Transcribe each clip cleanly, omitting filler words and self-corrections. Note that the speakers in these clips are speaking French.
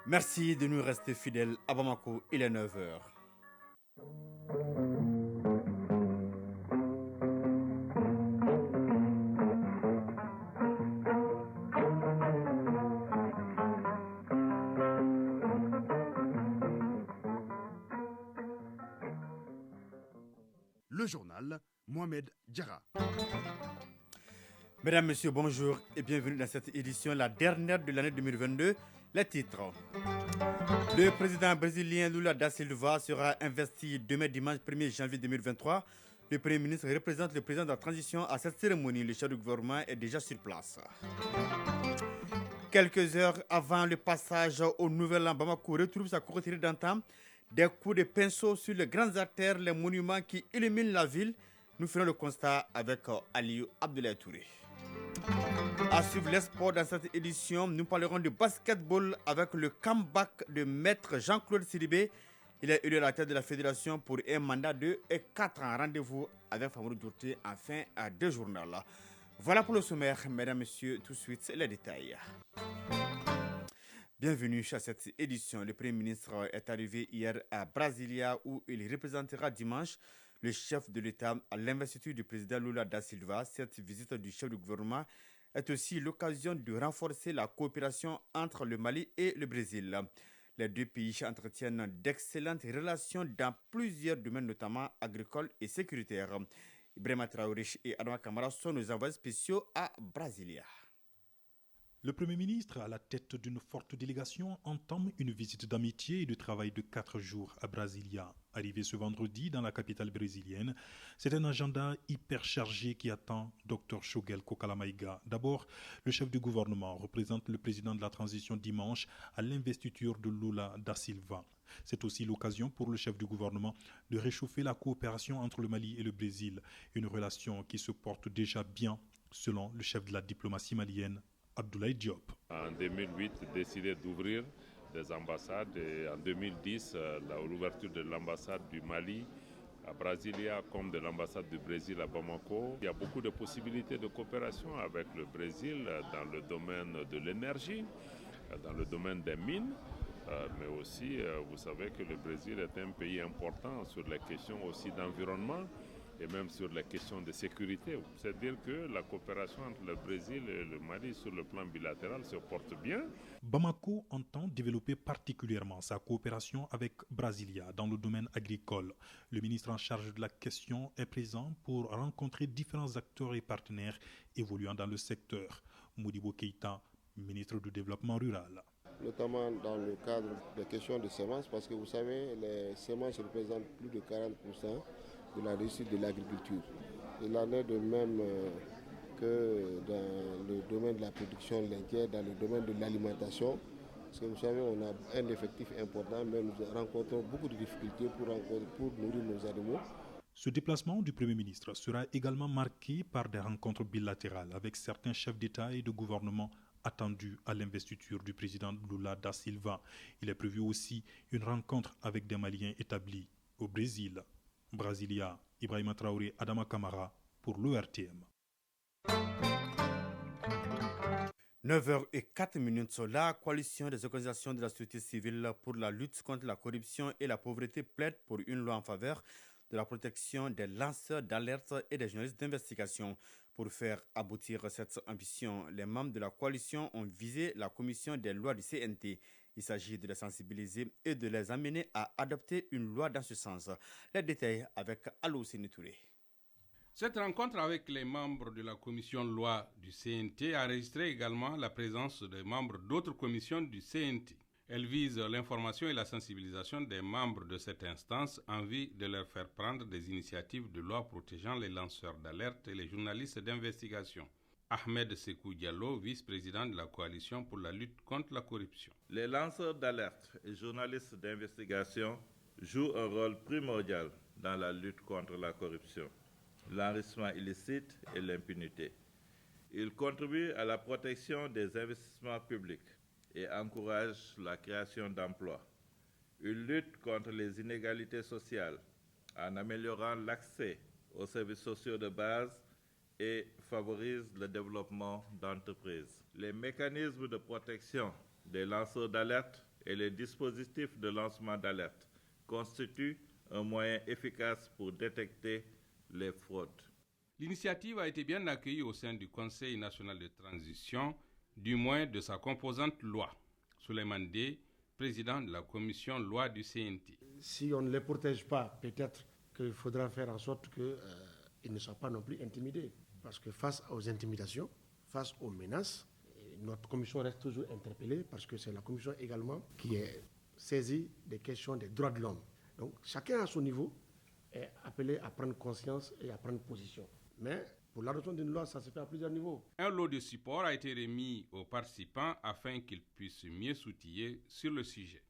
Merci de nous rester fidèles. À Bamako, il est 9 heures. Le journal Mohamed Diarra. Mesdames, Messieurs, bonjour et bienvenue dans cette édition, la dernière de l'année 2022. Les titres. Le président brésilien Lula da Silva sera investi demain dimanche 1er janvier 2023. Le Premier ministre représente le président de la transition à cette cérémonie. Le chef du gouvernement est déjà sur place. Quelques heures avant le passage au Nouvel An, Bamako retrouve sa courtière d'antan. Des coups de pinceau sur les grandes artères, les monuments qui illuminent la ville. Nous ferons le constat avec Aliou Abdoulaye Touré. À suivre les sports dans cette édition, nous parlerons de basketball avec le comeback de maître Jean-Claude Sidibé. Il est élu à la tête de la fédération pour un mandat de 4 ans. Rendez-vous avec Famoudou Dourté en fin de journal. Voilà pour le sommaire, mesdames, messieurs, tout de suite les détails. Bienvenue à cette édition. Le Premier ministre est arrivé hier à Brasilia où il représentera dimanche le chef de l'État à l'investiture du président Lula da Silva. Cette visite du chef du gouvernement est aussi l'occasion de renforcer la coopération entre le Mali et le Brésil. Les deux pays entretiennent d'excellentes relations dans plusieurs domaines, notamment agricoles et sécuritaires. Ibrahima Traoré et Adama Kamara sont nos envoyés spéciaux à Brasilia. Le Premier ministre, à la tête d'une forte délégation, entame une visite d'amitié et de travail de 4 jours à Brasilia. Arrivé ce vendredi dans la capitale brésilienne, c'est un agenda hyper chargé qui attend Dr Shogel Kokalamaïga. D'abord, le chef du gouvernement représente le président de la transition dimanche à l'investiture de Lula da Silva. C'est aussi l'occasion pour le chef du gouvernement de réchauffer la coopération entre le Mali et le Brésil, une relation qui se porte déjà bien selon le chef de la diplomatie malienne, Abdoulaye Diop. En 2008, décidé d'ouvrir des ambassades et en 2010, l'ouverture de l'ambassade du Mali à Brasilia comme de l'ambassade du Brésil à Bamako. Il y a beaucoup de possibilités de coopération avec le Brésil dans le domaine de l'énergie, dans le domaine des mines, mais aussi, vous savez que le Brésil est un pays important sur les questions aussi d'environnement et même sur les questions de sécurité. C'est-à-dire que la coopération entre le Brésil et le Mali sur le plan bilatéral se porte bien. Bamako entend développer particulièrement sa coopération avec Brasilia dans le domaine agricole. Le ministre en charge de la question est présent pour rencontrer différents acteurs et partenaires évoluant dans le secteur. Modibo Keïta, ministre du Développement rural. Notamment dans le cadre des questions de semences, parce que vous savez, les semences représentent plus de 40% de la réussite de l'agriculture. Il en est de même que dans le domaine de la production laitière, dans le domaine de l'alimentation, parce que vous savez, on a un effectif important, mais nous rencontrons beaucoup de difficultés pour nourrir nos animaux. Ce déplacement du Premier ministre sera également marqué par des rencontres bilatérales avec certains chefs d'État et de gouvernement attendus à l'investiture du président Lula da Silva. Il est prévu aussi une rencontre avec des Maliens établis au Brésil. Brasilia, Ibrahima Traoré, Adama Kamara pour l'ORTM. 9h04, la coalition des organisations de la société civile pour la lutte contre la corruption et la pauvreté plaide pour une loi en faveur de la protection des lanceurs d'alerte et des journalistes d'investigation. Pour faire aboutir cette ambition, les membres de la coalition ont visé la commission des lois du CNT. Il s'agit de les sensibiliser et de les amener à adopter une loi dans ce sens. Les détails avec Alou Sénétouré. Cette rencontre avec les membres de la commission loi du CNT a enregistré également la présence des membres d'autres commissions du CNT. Elle vise l'information et la sensibilisation des membres de cette instance en vue de leur faire prendre des initiatives de loi protégeant les lanceurs d'alerte et les journalistes d'investigation. Ahmed Sekou Diallo, vice-président de la coalition pour la lutte contre la corruption. Les lanceurs d'alerte et journalistes d'investigation jouent un rôle primordial dans la lutte contre la corruption, l'enrichissement illicite et l'impunité. Ils contribuent à la protection des investissements publics et encouragent la création d'emplois. Ils luttent contre les inégalités sociales en améliorant l'accès aux services sociaux de base et favorise le développement d'entreprises. Les mécanismes de protection des lanceurs d'alerte et les dispositifs de lancement d'alerte constituent un moyen efficace pour détecter les fraudes. L'initiative a été bien accueillie au sein du Conseil national de transition, du moins de sa composante loi. Souleymane Dey, président de la commission loi du CNT. Si on ne les protège pas, peut-être qu'il faudra faire en sorte qu'ils ne soient pas non plus intimidés. Parce que face aux intimidations, face aux menaces, notre commission reste toujours interpellée parce que c'est la commission également qui est saisie des questions des droits de l'homme. Donc chacun à son niveau est appelé à prendre conscience et à prendre position. Mais pour l'adoption d'une loi, ça se fait à plusieurs niveaux. Un lot de support a été remis aux participants afin qu'ils puissent mieux s'outiller sur le sujet.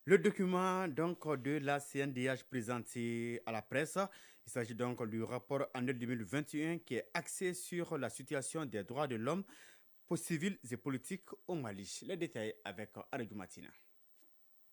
Le document donc de la CNDH présenté à la presse, il s'agit donc du rapport annuel 2021 qui est axé sur la situation des droits de l'homme, civils et politiques au Mali. Les détails avec Arédou Matina.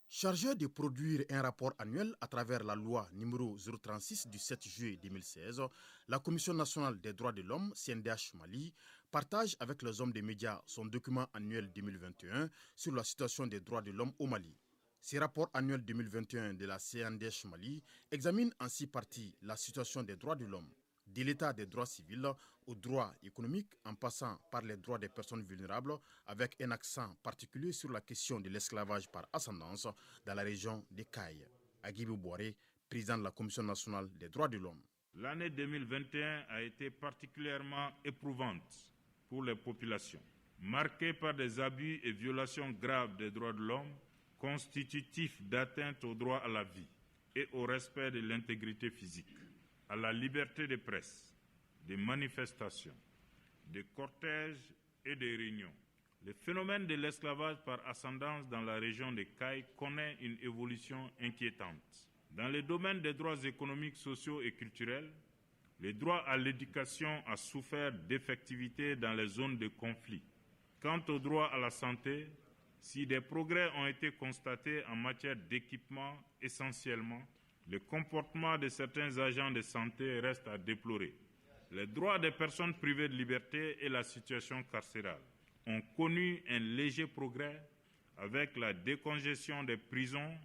Chargé de produire un rapport annuel à travers la loi numéro 036 du 7 juillet 2016, la Commission nationale des droits de l'homme, CNDH Mali, partage avec les hommes des médias son document annuel 2021 sur la situation des droits de l'homme au Mali. Ce rapport annuel 2021 de la CNDH Mali examine en 6 parties la situation des droits de l'homme, de l'état des droits civils aux droits économiques en passant par les droits des personnes vulnérables avec un accent particulier sur la question de l'esclavage par ascendance dans la région des Cailles. Agibou Boiré, président de la Commission nationale des droits de l'homme. L'année 2021 a été particulièrement éprouvante pour les populations, marquée par des abus et violations graves des droits de l'homme constitutifs d'atteinte au droit à la vie et au respect de l'intégrité physique, à la liberté de presse, des manifestations, des cortèges et des réunions. Le phénomène de l'esclavage par ascendance dans la région des Cailles connaît une évolution inquiétante. Dans le domaine des droits économiques, sociaux et culturels, le droit à l'éducation a souffert d'effectivité dans les zones de conflit. Quant au droit à la santé, si des progrès ont été constatés en matière d'équipement essentiellement, le comportement de certains agents de santé reste à déplorer. Les droits des personnes privées de liberté et la situation carcérale ont connu un léger progrès avec la décongestion des prisons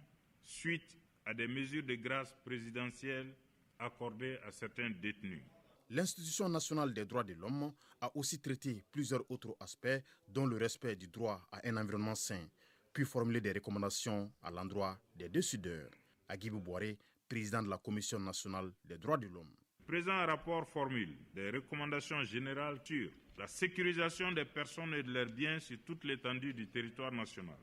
suite à des mesures de grâce présidentielles accordées à certains détenus. L'Institution nationale des droits de l'homme a aussi traité plusieurs autres aspects, dont le respect du droit à un environnement sain, puis formulé des recommandations à l'endroit des décideurs. Agibou Boiré, président de la Commission nationale des droits de l'homme. Le présent rapport formule des recommandations générales sur la sécurisation des personnes et de leurs biens sur toute l'étendue du territoire national,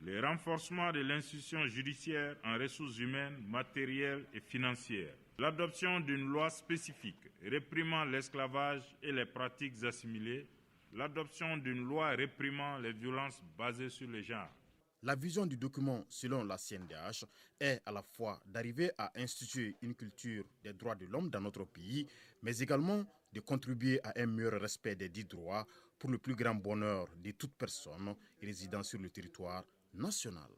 le renforcement de l'institution judiciaire en ressources humaines, matérielles et financières, l'adoption d'une loi spécifique réprimant l'esclavage et les pratiques assimilées, l'adoption d'une loi réprimant les violences basées sur le genre. La vision du document, selon la CNDH, est à la fois d'arriver à instituer une culture des droits de l'homme dans notre pays, mais également de contribuer à un meilleur respect des dits droits pour le plus grand bonheur de toute personne résidant sur le territoire national.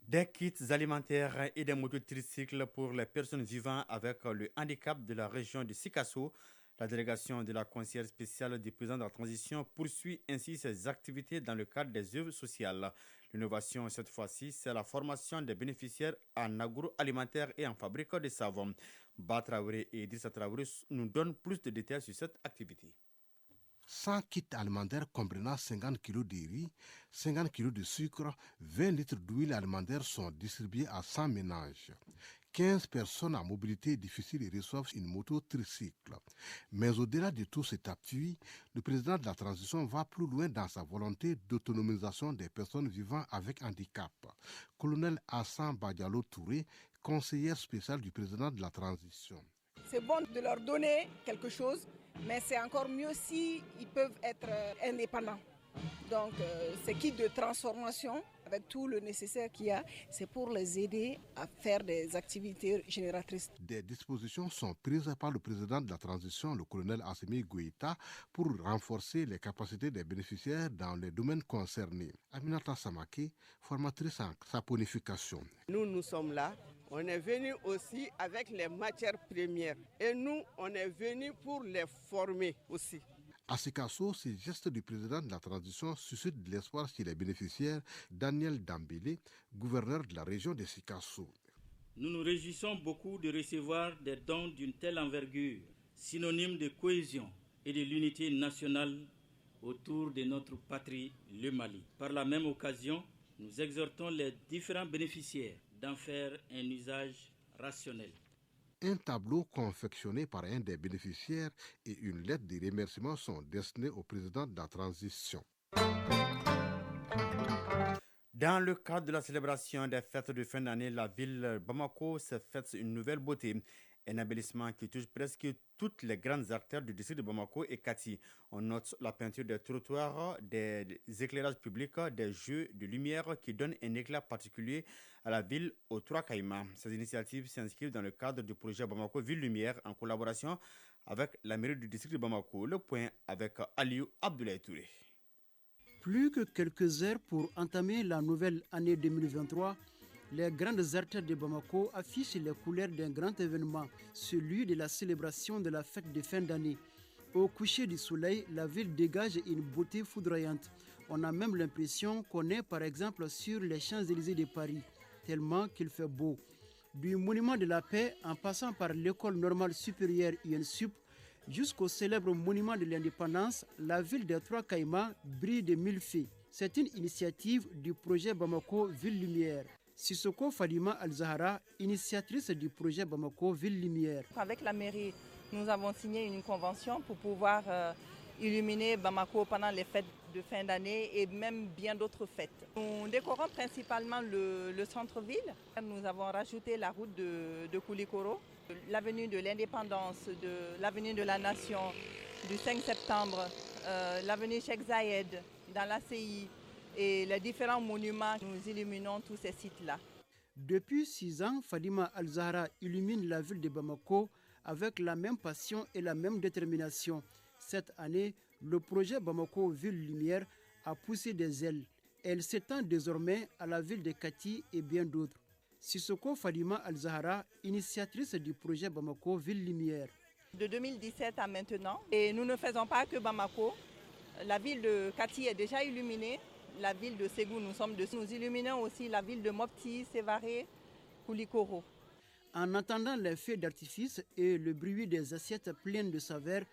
Des kits alimentaires et des motos tricycles pour les personnes vivant avec le handicap de la région de Sikasso. La délégation de la conseillère spéciale du président de la transition poursuit ainsi ses activités dans le cadre des œuvres sociales. L'innovation cette fois-ci, c'est la formation des bénéficiaires en agroalimentaire et en fabrique de savon. Ba Traoré et Idrissa Traoré nous donnent plus de détails sur cette activité. 100 kits alimentaires comprenant 50 kg de riz, 50 kg de sucre, 20 litres d'huile alimentaire sont distribués à 100 ménages. 15 personnes à mobilité difficile reçoivent une moto tricycle. Mais au-delà de tout cet appui, le président de la transition va plus loin dans sa volonté d'autonomisation des personnes vivant avec handicap. Colonel Hassan Badialo Touré, conseillère spéciale du président de la transition. C'est bon de leur donner quelque chose, mais c'est encore mieux s'ils peuvent être indépendants. Donc, ces kits de transformation, avec tout le nécessaire qu'il y a, c'est pour les aider à faire des activités génératrices. Des dispositions sont prises par le président de la transition, le colonel Assimi Goïta, pour renforcer les capacités des bénéficiaires dans les domaines concernés. Aminata Samake, formatrice en saponification. Nous sommes là. On est venu aussi avec les matières premières. Et nous, on est venu pour les former aussi. À Sikasso, ces gestes du président de la transition suscitent de l'espoir chez les bénéficiaires. Daniel Dambélé, gouverneur de la région de Sikasso. Nous nous réjouissons beaucoup de recevoir des dons d'une telle envergure, synonyme de cohésion et de l'unité nationale autour de notre patrie, le Mali. Par la même occasion, nous exhortons les différents bénéficiaires d'en faire un usage rationnel. Un tableau confectionné par un des bénéficiaires et une lettre de remerciement sont destinés au président de la transition. Dans le cadre de la célébration des fêtes de fin d'année, la ville Bamako se fête une nouvelle beauté. Un embellissement qui touche presque toutes les grandes artères du district de Bamako et Kati. On note la peinture des trottoirs, des éclairages publics, des jeux de lumière qui donnent un éclat particulier à la ville aux Trois Caïmans. Ces initiatives s'inscrivent dans le cadre du projet Bamako Ville Lumière en collaboration avec la mairie du district de Bamako. Le point avec Aliou Abdoulaye Touré. Plus que quelques heures pour entamer la nouvelle année 2023, les grandes artères de Bamako affichent les couleurs d'un grand événement, celui de la célébration de la fête de fin d'année. Au coucher du soleil, la ville dégage une beauté foudroyante. On a même l'impression qu'on est par exemple sur les Champs-Élysées de Paris, tellement qu'il fait beau. Du monument de la paix en passant par l'école normale supérieure UNSUP, jusqu'au célèbre monument de l'indépendance, la ville des Trois Caïmans brille de mille feux. C'est une initiative du projet Bamako Ville Lumière. Sissoko Fadima Al-Zahara, initiatrice du projet Bamako Ville Lumière. Avec la mairie, nous avons signé une convention pour pouvoir illuminer Bamako pendant les fêtes de fin d'année et même bien d'autres fêtes. Nous décorons principalement le centre-ville. Nous avons rajouté la route de Koulikoro, l'avenue de l'indépendance, l'avenue de la nation, du 5 septembre, l'avenue Cheikh Zayed, dans l'ACI et les différents monuments. Nous illuminons tous ces sites-là. Depuis 6 ans, Fadima Al-Zahra illumine la ville de Bamako avec la même passion et la même détermination. Cette année, le projet Bamako Ville Lumière a poussé des ailes. Elle s'étend désormais à la ville de Kati et bien d'autres. Sissoko Fadima Al-Zahra, initiatrice du projet Bamako Ville Lumière. De 2017 à maintenant, et nous ne faisons pas que Bamako. La ville de Kati est déjà illuminée. La ville de Ségou, nous sommes dessus. Nous illuminons aussi la ville de Mopti, Sévaré, Koulikoro. En attendant les feux d'artifice et le bruit des assiettes pleines de saveurs,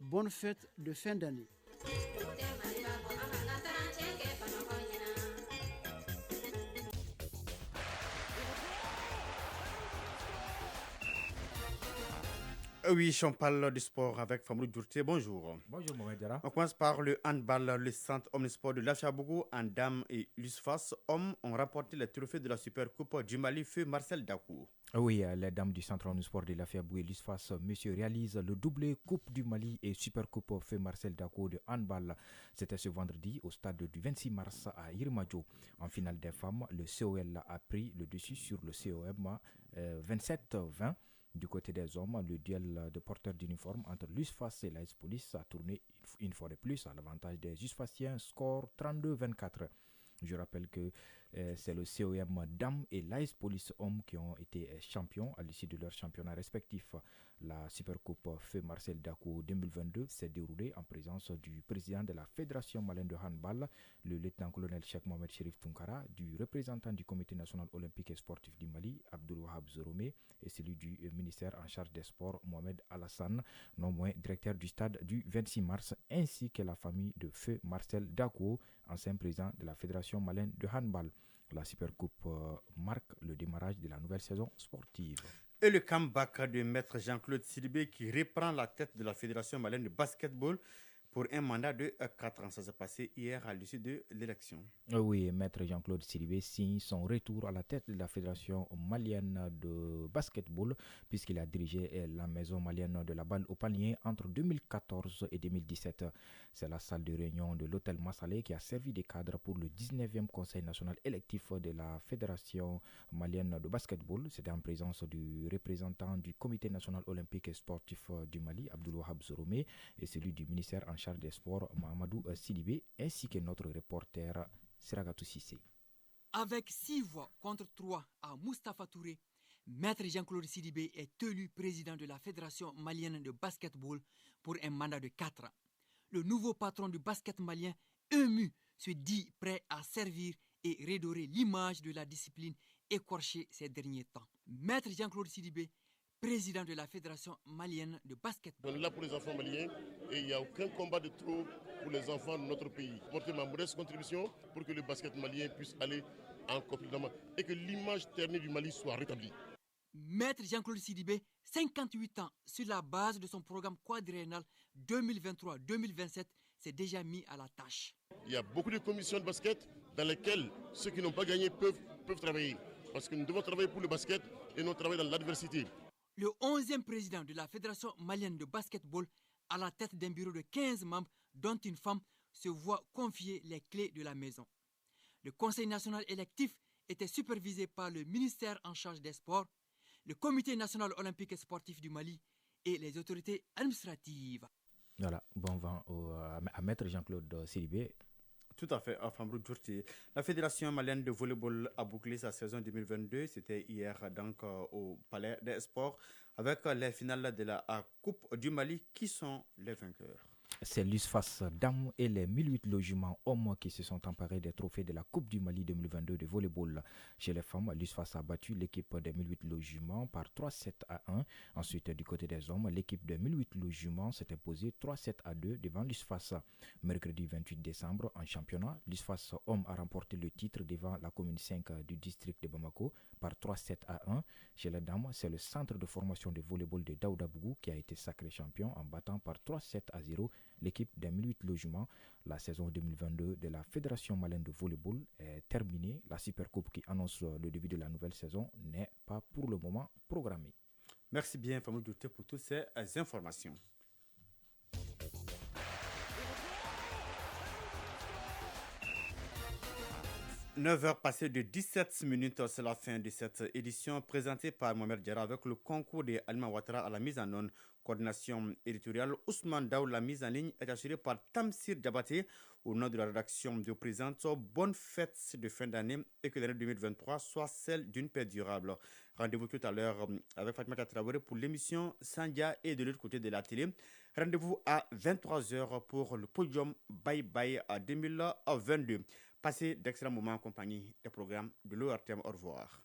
bonne fête de fin d'année. Oui, on parle du sport avec Famrou Djourté. Bonjour. Bonjour Mohamed Diarra. On commence par le handball. Le centre omnisport de l'Afchabougou en dames et l'USFAS hommes ont remporté le trophée de la Supercoupe du Mali feu Marcel Dakou. Oui, les dames du centre omnisport de l'Afchabougou et l'USFAS, monsieur, réalisent le doublé Coupe du Mali et Supercoupe feu Marcel Dakou de handball. C'était ce vendredi au stade du 26 mars à Yirmadjo. En finale des femmes, le COL a pris le dessus sur le COM 27-20. Du côté des hommes, le duel de porteurs d'uniforme entre l'USFAS et l'AS Police a tourné une fois de plus à l'avantage des USFASiens, score 32-24. Je rappelle que c'est le COM Dames et l'AS Police Hommes qui ont été champions à l'issue de leur championnat respectif. La Supercoupe feu Marcel Dakou 2022 s'est déroulée en présence du président de la Fédération malienne de handball, le lieutenant-colonel Cheikh Mohamed Chérif Tounkara, du représentant du Comité national olympique et sportif du Mali, Abdoulouhab Zoromé, et celui du ministère en charge des sports, Mohamed Alassane, non moins directeur du stade du 26 mars, ainsi que la famille de feu Marcel Dakou, ancien président de la Fédération malienne de handball. La Supercoupe marque le démarrage de la nouvelle saison sportive. Et le comeback de maître Jean-Claude Sidibé qui reprend la tête de la Fédération malienne de basketball pour un mandat de 4 ans. Ça s'est passé hier à l'issue de l'élection. Oui, maître Jean-Claude Sidibé signe son retour à la tête de la Fédération malienne de basketball puisqu'il a dirigé la maison malienne de la balle au panier entre 2014 et 2017. C'est la salle de réunion de l'hôtel Massalé qui a servi de cadre pour le 19e Conseil national électif de la Fédération malienne de basketball. C'était en présence du représentant du Comité national olympique et sportif du Mali, Abdoulouhab Zoromé, et celui du ministère en charge des sports, Mahamadou Sidibé, ainsi que notre reporter Siragatou Sissé. Avec 6 voix contre 3 à Moustapha Touré, maître Jean-Claude Sidibé est élu président de la Fédération malienne de basketball pour un mandat de 4 ans. le nouveau patron du basket malien, ému, se dit prêt à servir et redorer l'image de la discipline écorchée ces derniers temps. Maître Jean-Claude Sidibé, président de la Fédération malienne de basketball. On est là pour les enfants maliens et il n'y a aucun combat de trop pour les enfants de notre pays. Porter ma modeste contribution pour que le basket malien puisse aller en complément et que l'image ternie du Mali soit rétablie. Maître Jean-Claude Sidibé, 58 ans, sur la base de son programme quadriennal 2023-2027, s'est déjà mis à la tâche. Il y a beaucoup de commissions de basket dans lesquelles ceux qui n'ont pas gagné peuvent travailler. Parce que nous devons travailler pour le basket et non travailler dans l'adversité. Le 11e président de la Fédération malienne de basketball, à la tête d'un bureau de 15 membres, dont une femme, se voit confier les clés de la maison. Le Conseil national électif était supervisé par le ministère en charge des sports, le Comité national olympique et sportif du Mali et les autorités administratives. Voilà, bon vent à Maître Jean-Claude Sidibé. Tout à fait, Fambrou Djourti. La Fédération malienne de volleyball a bouclé sa saison 2022. C'était hier donc au Palais des Sports avec les finales de la Coupe du Mali. Qui sont les vainqueurs? C'est l'USFAS Dames et les 1008 logements hommes qui se sont emparés des trophées de la Coupe du Mali 2022 de volleyball. Chez les femmes, l'USFAS a battu l'équipe des 1008 logements par 3-7 à 1. Ensuite, du côté des hommes, l'équipe des 1008 logements s'est imposée 3-7 à 2 devant l'USFAS. Mercredi 28 décembre, en championnat, l'USFAS homme a remporté le titre devant la commune 5 du district de Bamako par 3-7 à 1. Chez les dames, c'est le centre de formation de volleyball de Daoudabougou qui a été sacré champion en battant par 3-7 à 0 l'équipe des 1008 logements. La saison 2022 de la Fédération malienne de volleyball est terminée. La Supercoupe qui annonce le début de la nouvelle saison n'est pas pour le moment programmée. Merci bien, Famou Douté, pour toutes ces informations. « 9h passées de 17 minutes, c'est la fin de cette édition présentée par Mohamed Diarra avec le concours de Alima Ouattara à la mise en onde. Coordination éditoriale, Ousmane Daou, la mise en ligne est assurée par Tamsir Diabaté. Au nom de la rédaction de présente, bonne fête de fin d'année et que l'année 2023 soit celle d'une paix durable. Rendez-vous tout à l'heure avec Fatima Traoré pour l'émission Sandia et de l'autre côté de la télé. Rendez-vous à 23h pour le podium Bye Bye à 2022. Passez d'excellents moments en compagnie des programmes de l'ORTM. Au revoir.